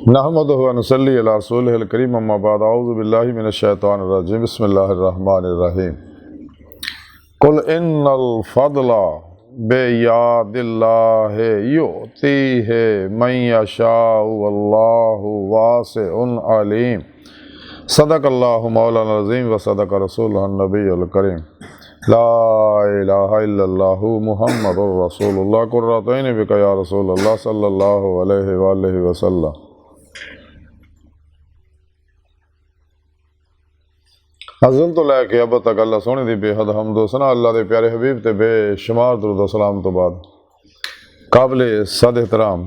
نحمدہ و نصلی علی رسولہ الکریم، اما بعد، اعوذ باللہ من الشیطان الرجیم، بسم اللہ الرحمن الرحیم۔ قل ان الفضل بیاد اللہ یؤتیہ من یشاء واللہ واسع علیم۔ صدق اللہ مولانا العظیم و صدق رسولہ النبی الکریم۔ لا الہ الا اللہ محمد رسول اللہ، قرۃ عین بک یا رسول اللہ صلی اللہ علیہ وآلہ وسلم۔ ازل تو لے کے اب تک اللہ سونے دی بے حد حمد و ثنا، اللہ دے پیارے حبیب تے بے شمار درود و سلام تو بعد قابل صد احترام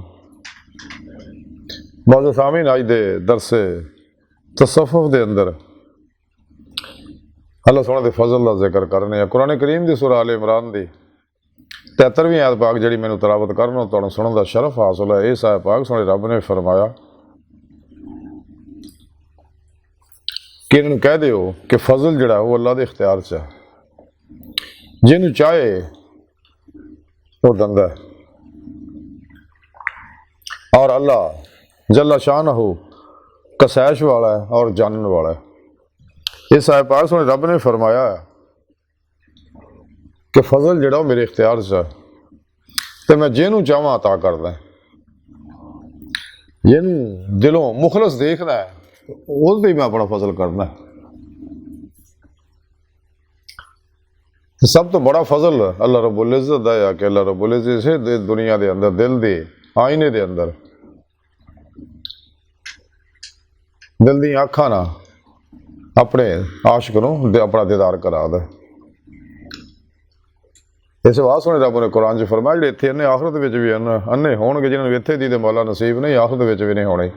معزز سامعین، آج دے درس تصوف دے اندر اللہ سونے دے فضل دا ذکر کرنے قرآن کریم دی سورہ آل عمران دی 73ویں آیت پاک جڑی مینوں تلاوت کرنا تانوں سنن دا شرف حاصل ہے۔ اس آیت پاک سونے رب نے فرمایا کہ انہوں کہہ دیو کہ فضل جڑا وہ اللہ دے اختیار سے ہے، جنہوں چاہے وہ دندا ہے، اور اللہ جل شانہ کسائش والا ہے اور جانن والا ہے۔ اس آیت پاک سنے رب نے فرمایا ہے کہ فضل جڑا وہ میرے اختیار سے ہے، تو میں جنہوں چاہواں عطا کردا ہے، جنہوں دلوں مخلص دیکھنا ہے اس بھی میں اپنا فضل کرنا ہے۔ سب تو بڑا فضل اللہ رب العزت دا ہے کہ اللہ رب العزت سے دنیا دے اندر دل دے آئینے دے اندر دل دی آنکھاں نہ اپنے عاشق نوں اپنا دیدار کرا دے۔ اس واسطے سونے رب نے قرآن چ فرمایا جڑے اتنے آخرت وچ بھی انے ہون گے، جنہوں اتنے دی مولا نصیب نہیں، آخرت وچ بھی نہیں ہونے۔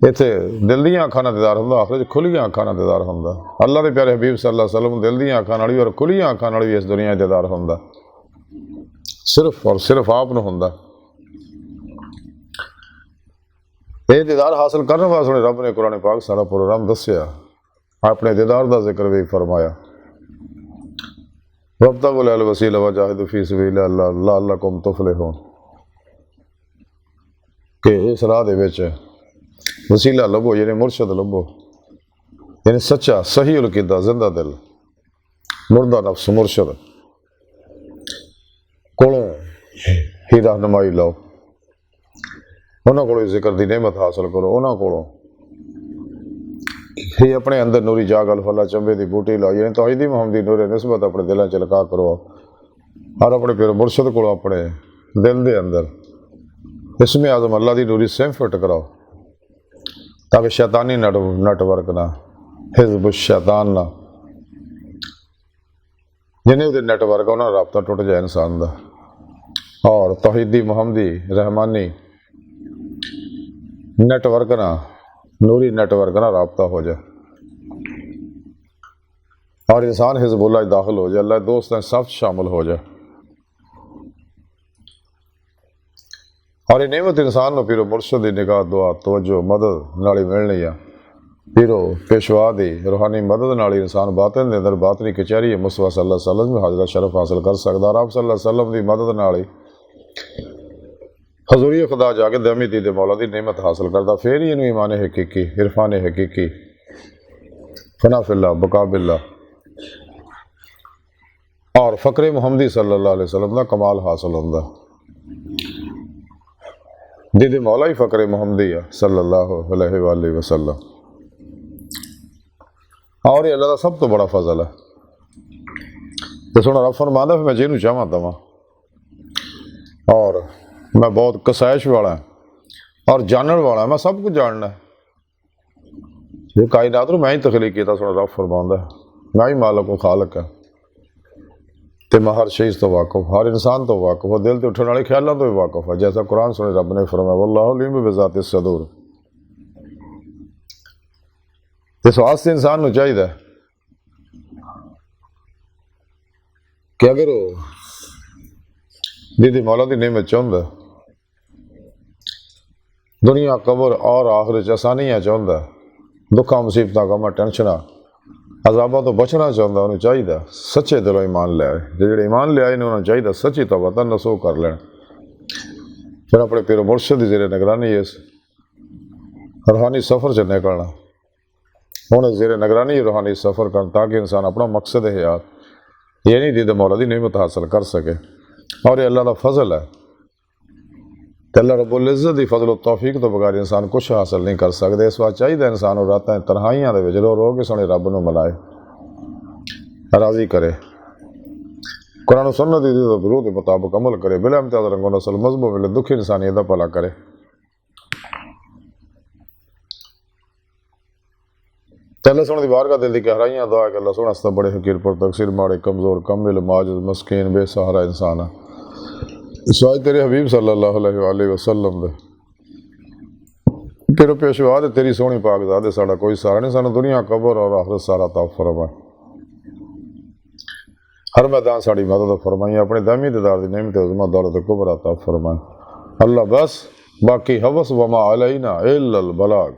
اتنے دل دیاں اکھاں نال دیدار ہوندا، آخرت کھلیاں اکھاں نال دیدار ہوندا۔ اللہ دے پیارے حبیب صلی اللہ علیہ وسلم دل دیاں اکھاں نال اور کھلیاں اکھاں نال بھی اس دنیا دیدار ہوندا، صرف اور صرف آپ نوں ہوندا۔ یہ دیدار حاصل کرنے واسطے رب نے قرآن پاک سارا پروگرام دسیا، اپنے دیدار دا ذکر بھی فرمایا۔ وابتغوا الوسیلۃ وجاہدوا فی سبیل اللہ لعلکم تفلحون، کہ اس راہ دے وچ وسیلہ لبو، یعنی مرشد لبو، یعنی سچا صحیح العقیدہ زندہ دل مردہ نفس مرشد کولوں ہی رہنمائی لو، انہاں کولوں ذکر دی نعمت حاصل کرو، انہاں کولوں ہی اپنے اندر نوری جاگل پھلا چمبے دی بوٹی لاؤ، یعنی توحیدی محمدی نور نسبت اپنے دلاں چ لگا کرو، اور اپنے پیر مرشد کولوں اپنے دل دے اندر اسم اعظم اللہ دی نوری سیم فٹ کراؤ، تاکہ شیطانی نیٹ ورک نہ، حزب الشیطان نہ، جنہیں وہ نیٹ ورک انہاں رابطہ ٹوٹ جائے انسان دا، اور توحیدی محمدی رحمانی نیٹ ورک نہ، نوری نیٹ ورک نہ رابطہ ہو جائے، اور انسان حزب اللہ داخل ہو جائے، اللہ دوست سب شامل ہو جائے، اور یہ نعمت انسان نو پیرو مرشد دی نگاہ دعا توجہ مدد نالی ملنی ہے۔ پیرو پیشوا دی روحانی مدد نالی انسان باطن دے اندر باطنی کچہری مصطفیٰ صلی اللہ علیہ وسلم میں حاضرہ شرف حاصل کر سکتا، اور آپ صلی اللہ علیہ وسلم دی مدد نالی حضوری خدا جا کے دمی دید مولا دی نعمت حاصل کرتا، پھر ہی انہوں ایمان حقیقی، عرفان حقیقی، فنا فی اللہ، بقا باللہ اور فقر محمدی صلی اللہ علیہ وسلم دا کمال حاصل ہوندہ۔ دید مولا ہی فقر محمدی ہے صلی اللہ علیہ وآلہ وسلم، اور یہ اللہ دا سب تو بڑا فضل ہے۔ تو سونا رب فرماتا ہے میں جنہوں چاہواں دواں، اور میں بہت کسائش والا ہے اور جانن والا ہے، میں سب کچھ جاننا ہے۔ یہ کائنات رو میں ہی تخلیق کیتا، سونا رب فرماتا ہے میں ہی مالک و خالق ہے، تے میں ہر چیز تو واقف، ہر انسان تو واقف ہے، دل تے اٹھنے والے خیالات تو بھی واقف ہے، جیسا قرآن سنے رب نے فرمایا واللہ علیم بذات الصدور۔ اس واسطے انسان نو چاہیے کہ اگر وہ دیدی مولا دی نعمت چاہتا ہے، دنیا قبر اور آخرت آسانیاں چاہتا ہے، دکھاں مصیبتاں غماں ٹینشناں عذاباں تو بچنا چاہتا، انہوں چاہیے سچے دلوں ایمان لے آئے، جڑے ایمان لے آئے انہوں چاہیے سچی توبہ نسو کر لین، پھر اپنے پیر مرشد دی زیر نگرانی اس روحانی سفر سے نکلنا ہوں زیر نگرانی روحانی سفر کرنا تاکہ انسان اپنا مقصد حیات یہ نہیں دی مولا دی نعمت حاصل کر سکے، اور یہ اللہ کا فضل ہے، تو اللہ رب العزت دی فضل و توفیق تو بغیر انسان کچھ حاصل نہیں کر سکتے۔ اس وقت چاہیے انسان اور راتیں تنہائیاں دے وچ رو رو کے سونے رب نو ملائے، راضی کرے، قرآن و سنت دی ضرورت کے مطابق عمل کرے، بلا امتیاز رنگ و نسل مذہب ملے دکھی انسانیت دا بھلا کرے۔ تو اللہ سونے دی بارگاہ دل دی گہرائیاں دعا کہ اللہ سونا استا بڑے حقیر پر تقصیر ماڑے کمزور کم علم عاجز مسکین بے سہارا انسان سوائے تیرے حبیب صلی اللہ علیہ وآلہ وسلم دے تیرے پیشوا دے تیری سونی پاک ذات ساڑا کوئی سارا نہیں، سانو دنیا قبر اور آخرت سارا عطا فرمائے، ہر میدان ساڑی مدد فرمائی، اپنے دائمی دیدار دی نعمت عظمت دولت کبر عطا فرمائے۔ اللہ بس باقی حوث وما علینا الا البلاغ۔